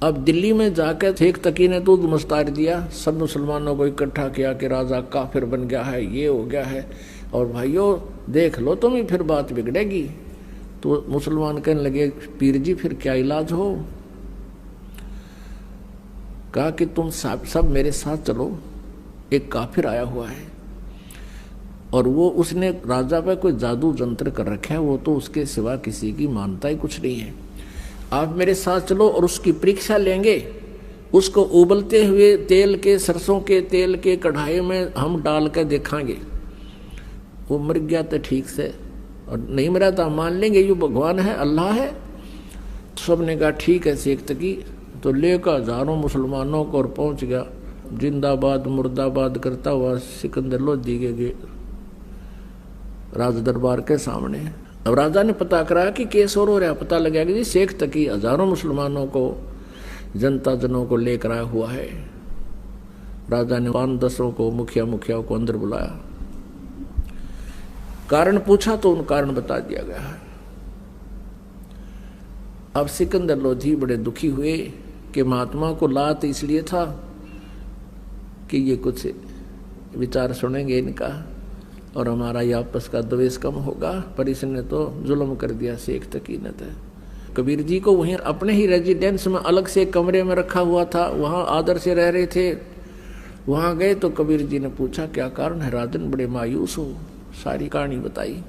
अब दिल्ली में जाकर शेख तकी ने तो मुस्तार दिया, सब मुसलमानों को इकट्ठा किया कि राजा काफिर बन गया है, ये हो गया है, और भाइयों देख लो तुम ही, फिर बात बिगड़ेगी। तो मुसलमान कहने लगे पीर जी फिर क्या इलाज हो? कहा कि तुम सब मेरे साथ चलो, एक काफिर आया हुआ है और वो उसने राजा पे कोई जादू जंत्र कर रखा है, वो तो उसके सिवा किसी की मानता ही कुछ नहीं है। आप मेरे साथ चलो और उसकी परीक्षा लेंगे, उसको उबलते हुए तेल के, सरसों के तेल के कढ़ाई में हम डाल कर देखांगे, वो मर गया तो ठीक से, और नहीं मरा तो मान लेंगे ये भगवान है, अल्लाह है। सब ने कहा ठीक है शेख तकी। तो लेकर हजारों मुसलमानों को और पहुंच गया जिंदाबाद मुर्दाबाद करता हुआ सिकंदर लोधी के राज दरबार के सामने। अब राजा ने पता करा कि केस और हो रहा, पता लगा कि जी शेख तकी हजारों मुसलमानों को, जनता जनों को लेकर आया हुआ है। राजा ने 5-10 को, मुखिया को अंदर बुलाया, कारण पूछा तो उन कारण बता दिया गया है। अब सिकंदर लोधी बड़े दुखी हुए कि महात्मा को लात इसलिए था कि ये कुछ विचार सुनेंगे इनका और हमारा ये आपस का द्वेष कम होगा, पर इसने तो जुल्म कर दिया शेख तकी ने। तो कबीर जी को वहीं अपने ही रेजिडेंस में अलग से कमरे में रखा हुआ था, वहां आदर से रह रहे थे। वहां गए तो कबीर जी ने पूछा क्या कारण है राजन, बड़े मायूस हो? सारी कहानी बताई।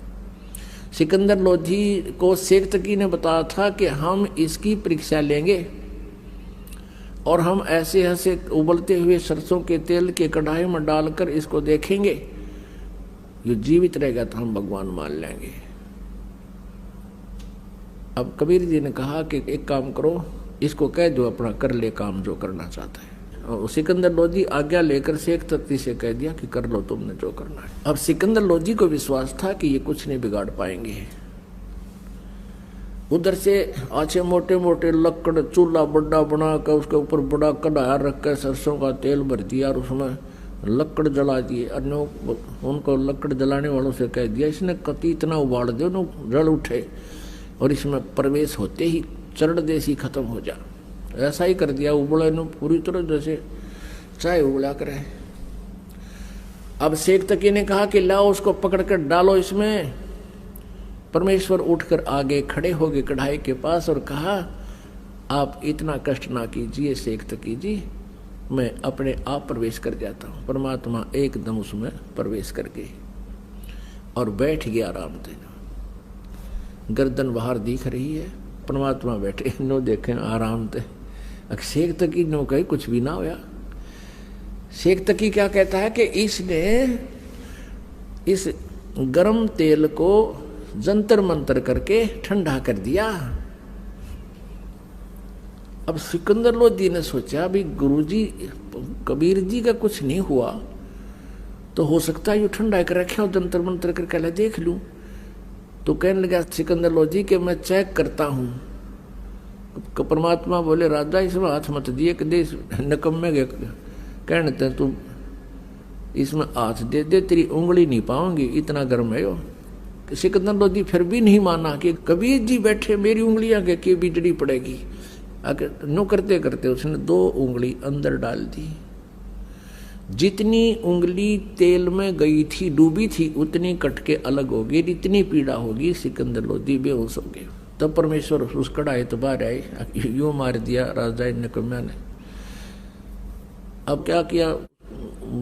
सिकंदर लोधी को शेख तकी ने बताया था कि हम इसकी परीक्षा लेंगे और हम ऐसे ऐसे उबलते हुए सरसों के तेल के कढ़ाई में डालकर इसको देखेंगे, ये जीवित रहेगा तो हम भगवान मान लेंगे। अब कबीर जी ने कहा कि एक काम करो, इसको कह दो अपना कर ले काम जो करना चाहता है। और सिकंदर लोधी आज्ञा लेकर शेख तकी से कह दिया कि कर लो तुमने जो करना है। अब सिकंदर लोधी को विश्वास था कि ये कुछ नहीं बिगाड़ पाएंगे। उधर से अच्छे मोटे मोटे लकड़ चूल्हा बड़ा बना कर उसके ऊपर बड़ा कढ़ाया रख कर सरसों का तेल भर दिया और उसमें लकड़ जला दिए। उनको लकड़ जलाने वालों से कह दिया इसने कति इतना उबाल दो न जल उठे और इसमें प्रवेश होते ही चरण देसी खत्म हो जा। ऐसा ही कर दिया, उबले न पूरी तरह जैसे चाय उबला करे। अब शेख तकी ने कहा कि लाओ उसको पकड़कर डालो इसमें। परमेश्वर उठकर आगे खड़े हो गए कढ़ाई के पास और कहा आप इतना कष्ट ना कीजिए शेख तकी जी, मैं अपने आप प्रवेश कर जाता हूँ। परमात्मा एकदम उसमें प्रवेश कर गए और बैठ गया आराम से। गर्दन बाहर दिख रही है, परमात्मा बैठे नो देखें आराम से। शेख तकी नो कहे कुछ भी ना होया। शेख तकी क्या कहता है कि इसने इस गरम तेल को जंतर मंतर करके ठंडा कर दिया। अब सिकंदर लोधी ने सोचा भी गुरुजी कबीर जी का कुछ नहीं हुआ तो हो सकता है ये ठंडा कर रखे और जंतर मंतर करके ले देख लूं। तो कहने लगा सिकंदर लोधी कि मैं चेक करता हूं। परमात्मा बोले राजा इसमें हाथ मत दिए कि दे नकम्मे गए कहते तू इसमें हाथ दे दे, तेरी उंगली नहीं पाऊंगी, इतना गर्म है। सिकंदर लोधी फिर भी नहीं माना कि कबीर जी बैठे मेरी उंगलियां के बिजली पड़ेगी। आगे नो करते करते उसने 2 उंगली अंदर डाल दी। जितनी उंगली तेल में गई थी डूबी थी उतनी कट के अलग होगी, इतनी पीड़ा होगी। सिकंदर लोधी बेहोश हो गए। तब परमेश्वर उस कढ़ाई तो बाहर आए, यूं मार दिया राजा नकम्या ने। अब क्या किया,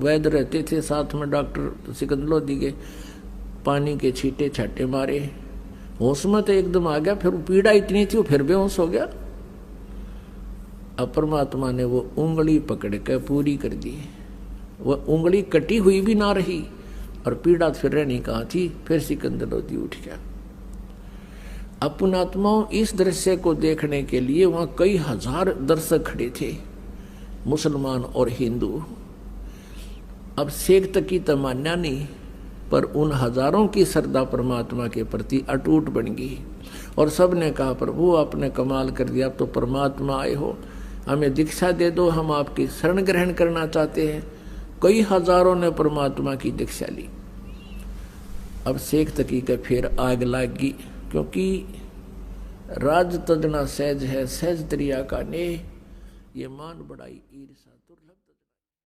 वैद्य रहते थे साथ में डॉक्टर सिकंदर लोधी के, पानी के छींटे छाटे मारे, होश में तो एकदम आ गया। फिर पीड़ा इतनी थी वो फिर बेहोश हो गया। अब परमात्मा ने वो उंगली पकड़ कर पूरी कर दी। वह उंगली कटी हुई भी ना रही और पीड़ा फिर रहनी कहाँ थी। फिर सिकंदर लोधी उठ गया। अब पुण्यात्माओं इस दृश्य को देखने के लिए वहां कई हजार दर्शक खड़े थे, मुसलमान और हिंदू। अब शेख तकी तो मान्या नहीं, पर उन हजारों की श्रद्धा परमात्मा के प्रति अटूट बन गई और सब ने कहा प्रभु आपने कमाल कर दिया, अब तो परमात्मा आए हो, हमें दीक्षा दे दो, हम आपकी शरण ग्रहण करना चाहते हैं। कई हजारों ने परमात्मा की दीक्षा ली। अब शेख तकी का फिर आग लाग गई, क्योंकि राज तजना सहज है सहज दरिया का ने। ये मान बढ़ाई ईर्षा दुर्लभ।